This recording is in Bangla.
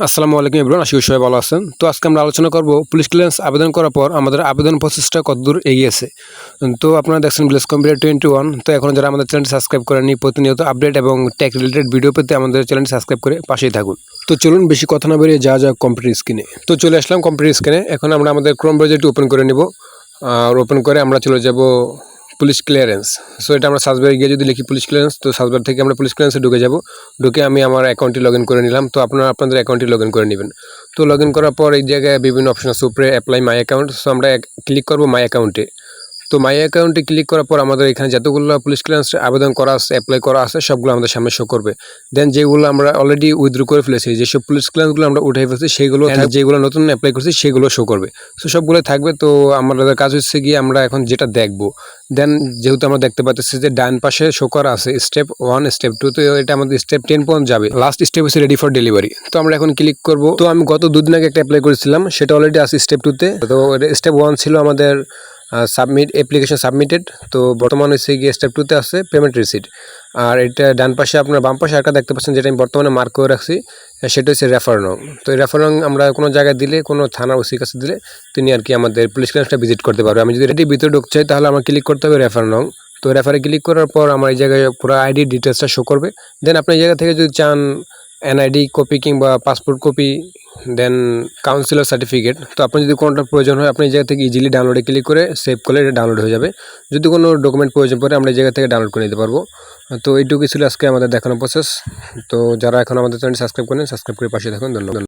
আসসালামু আলাইকুম এভরিওয়ান, আশা করি সবাই ভালো আছেন। তো আজকে আমরা আলোচনা করব পুলিশ ক্লিয়ারেন্স আবেদন করার পর আমাদের আবেদন প্রসেসটা কতদূর এগিয়েছে। তো আপনারা দেখছেন ভিলেজ কম্পিউটার 21। তো এখন যারা আমাদের চ্যানেলটি সাবস্ক্রাইব করেননি, প্রতিনিয়ত আপডেট এবং টেক রিলেটেড ভিডিও পেতে আমাদের চ্যানেলটি সাবস্ক্রাইব করে পাশেই থাকুন। তো চলুন বেশি কথা না বেরিয়ে যা কম্পিউটার স্ক্রিনে। তো চলে আসলাম কম্পিউটার স্ক্রিনে। এখন আমরা আমাদের ক্রোম ব্রাউজারটি ওপেন করে নিব। আর ওপেন করে আমরা চলে যাব পুলিশ ক্লিয়ারেন্স। সো এটা আমরা সার্চ বারে গিয়ে যদি লিখি পুলিশ ক্লিয়ারেন্স, তো সার্চ বার থেকে আমরা পুলিশ ক্লিয়ারেন্সে ঢুকে যাব। ঢুকে আমি আমার অ্যাকাউন্টটি লগ ইন করে নিলাম। তো আপনারা আপনাদের অ্যাকাউন্টটি লগ ইন করে নেবেন। তো লগ ইন করার পর এই জায়গায় বিভিন্ন অপশন আছে, উপরে অ্যাপ্লাই মাই অ্যাকাউন্ট। সো আমরা ক্লিক করব মাই অ্যাকাউন্টে। তো মাই অ্যাকাউন্টে ক্লিক করার পর আমাদের এখানে যতগুলো পুলিশ ক্লিয়ারেন্স আবেদন করা আছে, অ্যাপ্লাই করা আছে, সবগুলো আমাদের সামনে শো করবে। দেন যেগুলো আমরা অলরেডি উইথড্র করে ফেলেছি, যেসব পুলিশ ক্লিয়ারেন্সগুলো আমরা উঠে ফেলেছি সেগুলো, যেগুলো নতুন অ্যাপ্লাই করছি সেগুলো শো করবে। সো সবগুলো থাকবে। তো আমাদের কাজ হচ্ছে গিয়ে আমরা এখন যেটা দেখবো, দেন যেহেতু আমরা দেখতে পাচ্ছি যে ডান পাশে শো করা আছে স্টেপ 1 স্টেপ 2, তো এটা আমাদের স্টেপ 10 পর্যন্ত যাবে। লাস্ট স্টেপ হচ্ছে রেডি ফর ডেলিভারি। তো আমরা এখন ক্লিক করব। তো আমি গত দুদিন আগে একটা অ্যাপ্লাই করেছিলাম, সেটা অলরেডি আছে স্টেপ 2-তে। তো স্টেপ 1 ছিল আমাদের সাবমিট অ্যাপ্লিকেশন সাবমিটেড। তো বর্তমানে হচ্ছে গিয়ে স্টেপ 2-তে আছে পেমেন্ট রিসিট। আর এটা ডান পাশে আপনার বাম পাশে একটা দেখতে পাচ্ছেন, যেটা আমি বর্তমানে মার্ক করে রাখছি, সেটা হচ্ছে রেফার নং। তো এই রেফার নং আমরা কোনো জায়গায় দিলে, কোনো থানার ওসির কাছে দিলে তিনি আর কি আমাদের পুলিশ ক্লিয়ারেন্সটা ভিজিট করতে পারবে। আমি যদি এটি ভিতরে ঢুকতে চাই তাহলে আমার ক্লিক করতে হবে রেফার নং। তো রেফারে ক্লিক করার পর আমার এই জায়গায় পুরো আইডি ডিটেলসটা শো করবে। দেন আপনি এই জায়গা থেকে যদি চান এনআইডি কপি কিংবা পাসপোর্ট কপি, দেন কাউন্সিলর সার্টিফিকেট, তো আপনার যদি কোনোটা প্রয়োজন হয় আপনি এই জায়গা থেকে ইজিলি ডাউনলোডে ক্লিক করে সেভ করলে এটা ডাউনলোড হয়ে যাবে। যদি কোনো ডকুমেন্ট প্রয়োজন পড়ে আমরা এই জায়গা থেকে ডাউনলোড করে নিতে পারবো। তো এইটুকুই ছিল আজকে আমাদের দেখানো প্রসেস। তো যারা এখন আমাদের চ্যানেল সাবস্ক্রাইব করেন, সাবস্ক্রাইব করে পাশে থাকুন। ধন্যবাদ।